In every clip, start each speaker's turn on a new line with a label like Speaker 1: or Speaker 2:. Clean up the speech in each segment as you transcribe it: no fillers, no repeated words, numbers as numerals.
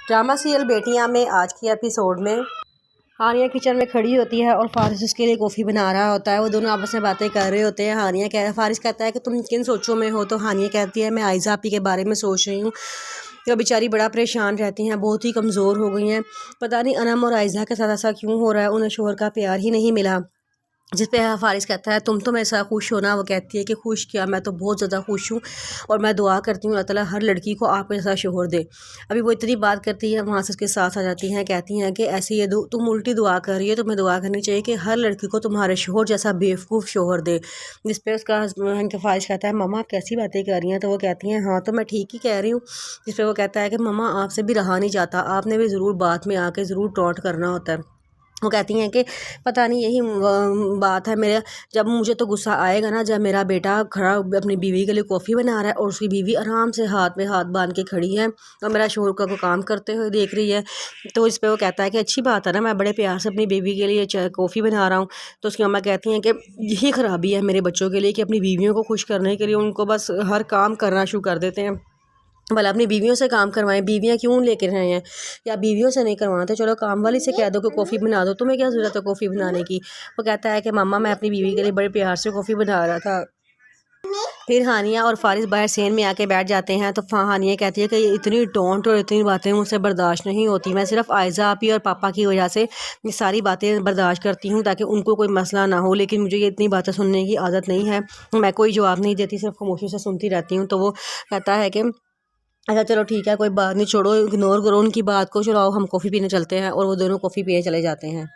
Speaker 1: Drama serial बेटियां में आज की एपिसोड में हानिया किचन में खड़ी होती है और फारिस उसके लिए कॉफ़ी बना रहा होता है। वो दोनों आपस में बातें कर रहे होते हैं। फारिस कहता है कि तुम किन सोचों में हो, तो हानिया कहती है मैं आयज़ा आपी के बारे में सोच रही हूँ। तो बेचारी बड़ा परेशान रहती हैं, बहुत ही कमज़ोर हो गई हैं। पता नहीं अनम और आयज़ा के साथ ऐसा क्यों हो रहा है, उन्हें शोहर का प्यार ही नहीं मिला। जिस पे फारिस कहता है तुम तो मेरे साथ खुश हो ना। वो कहती है कि खुश क्या, मैं तो बहुत ज़्यादा खुश हूँ और मैं दुआ करती हूँ अल्लाह ताला हर लड़की को आपके साथ शोहर दे। अभी वो इतनी बात करती है, वहाँ से उसके साथ आ जाती हैं, कहती हैं कि ऐसी ये तुम उल्टी दुआ कर रही है, तुम्हें दुआ करनी चाहिए कि हर लड़की को तुम्हारे शोहर जैसा बेवकूफ़ शोहर दे। जिस पे उसका फारिस कहता है मम्मा आप कैसी बातें कर रही हैं। तो वो कहती हैं हाँ तो मैं ठीक ही कह रही हूँ। जिस पे वो कहता है कि मम्मा आपसे भी रहा नहीं जाता, आपने भी ज़रूर बात में आके ज़रूर टॉन्ट करना होता है। वो कहती हैं कि पता नहीं यही बात है मेरा, जब मुझे तो गुस्सा आएगा ना जब मेरा बेटा खड़ा अपनी बीवी के लिए कॉफ़ी बना रहा है और उसकी बीवी आराम से हाथ में हाथ बांध के खड़ी है और मेरा शोहर का को काम करते हुए देख रही है। तो इस पे वो कहता है कि अच्छी बात है ना, मैं बड़े प्यार से अपनी बीवी के लिए कॉफ़ी बना रहा हूँ। तो उसकी अम्मा कहती हैं कि यही ख़राबी है मेरे बच्चों के लिए कि अपनी बीवियों को खुश करने के लिए उनको बस हर काम करना शुरू कर देते हैं। भला अपनी बीवियों से काम करवाएं, बीवियाँ क्यों लेकर रहे हैं, या बीवियों से नहीं करवाते चलो काम वाली से कह दो कि कॉफ़ी बना दो, तुम्हें क्या ज़रूरत है कॉफ़ी बनाने की। वो कहता है कि मामा मैं अपनी बीवी के लिए बड़े प्यार से कॉफ़ी बना रहा था। फिर हानिया और फारिस बाहर सेन में आके बैठ जाते हैं। तो हानिया कहती है कि इतनी टोंट और इतनी बातें मुझसे बर्दाश्त नहीं होती, मैं सिर्फ आयज़ा आपी और पापा की वजह से ये सारी बातें बर्दाश्त करती हूँ ताकि उनको कोई मसला ना हो, लेकिन मुझे ये इतनी बातें सुनने की आदत नहीं है। मैं कोई जवाब नहीं देती, सिर्फ खामोशी से सुनती रहती हूँ। तो वो कहता है कि अच्छा चलो ठीक है कोई बात नहीं, छोड़ो इग्नोर करो उनकी बात को, चलो आओ हम कॉफ़ी पीने चलते हैं। और वो दोनों कॉफ़ी पीने चले जाते हैं।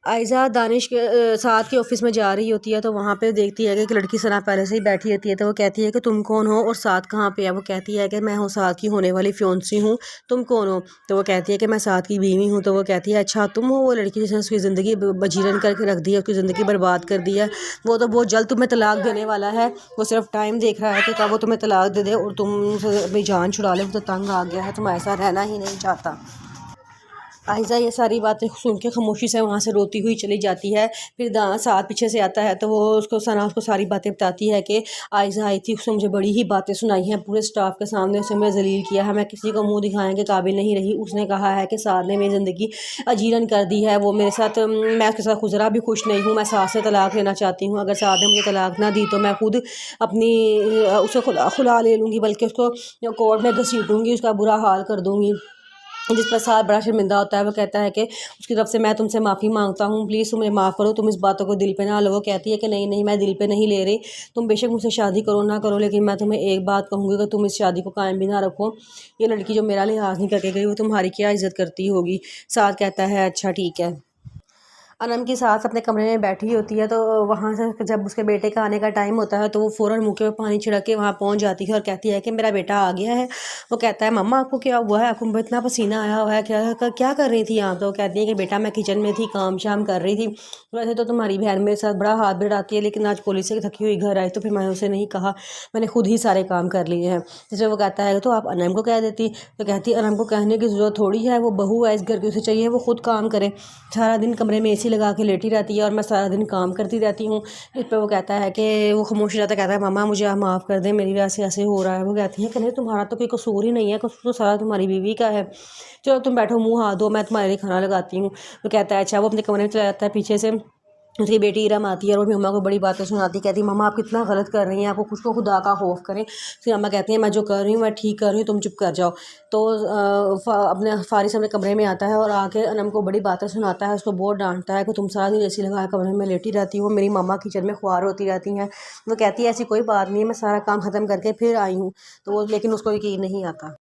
Speaker 1: आयज़ा दानिश के साथ के ऑफिस में जा रही होती है। तो वहाँ पे देखती है कि एक लड़की सना पहले से ही बैठी होती है। तो वो कहती है कि तुम कौन हो और साथ कहाँ पे है। वो कहती है कि मैं हूँ साथ की होने वाली फियोंसी हूँ, तुम कौन हो। तो वो कहती है कि मैं साथ की बीवी हूँ। तो वो कहती है अच्छा तुम हो वो लड़की जिसने उसकी ज़िंदगी बजीरन करके रख दी है, उसकी ज़िंदगी बर्बाद कर दी है। वो तो बहुत जल्द तुम्हें तलाक देने वाला है, वो सिर्फ टाइम देख रहा है कि कब वो तुम्हें तलाक दे दे और तुम अपनी जान छुड़ा ले। वो तो तंग आ गया है, तुम ऐसा रहना ही नहीं चाहता। आयज़ा ये सारी बातें सुन के खामोशी से वहाँ से रोती हुई चली जाती है। फिर साथ पीछे से आता है तो वो सना उसको सारी बातें बताती है कि आयज़ा आई थी, उसने मुझे बड़ी ही बातें सुनाई हैं पूरे स्टाफ के सामने, उसने मुझे जलील किया है, मैं किसी को मुंह दिखाने के काबिल नहीं रही। उसने कहा है कि साथ ने मेरी ज़िंदगी अजीरन कर दी है, वो मेरे साथ मैं उसके साथ गुजरा भी खुश नहीं हूँ, मैं साथ से तलाक लेना चाहती हूँ। अगर साथ ने मुझे तलाक ना दी तो मैं खुद अपनी उसे खुला ले लूँगी, बल्कि उसको कोर्ट में घसीटूँगी, उसका बुरा हाल कर दूँगी। जिस पर साथ बड़ा शर्मिंदा होता है। वो कहता है कि उसकी तरफ से मैं तुमसे माफ़ी मांगता हूँ, प्लीज़ तुम मुझे माफ़ करो, तुम इस बातों को दिल पे ना लो। वो कहती है कि नहीं नहीं मैं दिल पे नहीं ले रही, तुम बेशक मुझसे शादी करो ना करो, लेकिन मैं तुम्हें एक बात कहूँगी कि तुम इस शादी को कायम भी ना रखो। ये लड़की जो मेरा लिहाज नहीं करके गई वो तुम्हारी क्या इज़्ज़त करती होगी। साथ कहता है अच्छा ठीक है। अनम की सास अपने कमरे में बैठी होती है। तो वहाँ से जब उसके बेटे का आने का टाइम होता है तो वो फ़ौरन मुँह के पानी छिड़क के वहाँ पहुँच जाती है और कहती है कि मेरा बेटा आ गया है। वो कहता है मम्मा आपको क्या हुआ है, आपको इतना पसीना आया हुआ है, क्या कर रही थी आप। तो वो कहती है कि बेटा मैं किचन में थी, काम शाम कर रही थी। वैसे तो तुम्हारी बहन मेरे साथ बड़ा हाथ भिड़ाती है, लेकिन आज पुलिस से थकी हुई घर आई तो फिर मैंने उसे नहीं कहा, मैंने खुद ही सारे काम कर लिए हैं। जिससे वो कहता है तो आप अनम को कह देती। तो कहती अनम को कहने की ज़रूरत थोड़ी है, वो बहू है इस घर की, उसे चाहिए वो खुद काम करे। सारा दिन कमरे में एसी लगा के लेटी रहती है और मैं सारा दिन काम करती रहती हूँ। इस पर वो कहता है कि वो खामोश रहता, कहता है मामा मुझे आप माफ़ कर दें, मेरी वजह से ऐसे हो रहा है। वो कहती है कि नहीं तुम्हारा तो कोई कसूर ही नहीं है, कसूर तो सारा तुम्हारी बीवी का है, चलो तुम बैठो मुँह हाथ दो, मैं तुम्हारे लिए खाना लगाती हूँ। वो कहता है अच्छा। वो अपने कमरे में चला जाता है। पीछे से उसकी बेटी इरम आती है और वो मम्मा को बड़ी बातें सुनाती, कहती है मम्मा आप कितना गलत कर रही हैं, आपको कुछ को खुदा का खौफ करें। फिर अम्मा कहती है मैं जो कर रही हूँ मैं ठीक कर रही हूँ, तुम चुप कर जाओ। तो अपने फारिस अपने कमरे में आता है और आके अनम को बड़ी बातें सुनाता है, उसको बहुत डांटता है कि तुम सारा दिन एसी लगा कमरे में लेटी रहती हो, मेरी मम्मा किचन में ख्वार होती रहती हैं। वो कहती है ऐसी कोई बात नहीं है, मैं सारा काम ख़त्म करके फिर आई हूँ। तो वो लेकिन उसको यकीन नहीं आता।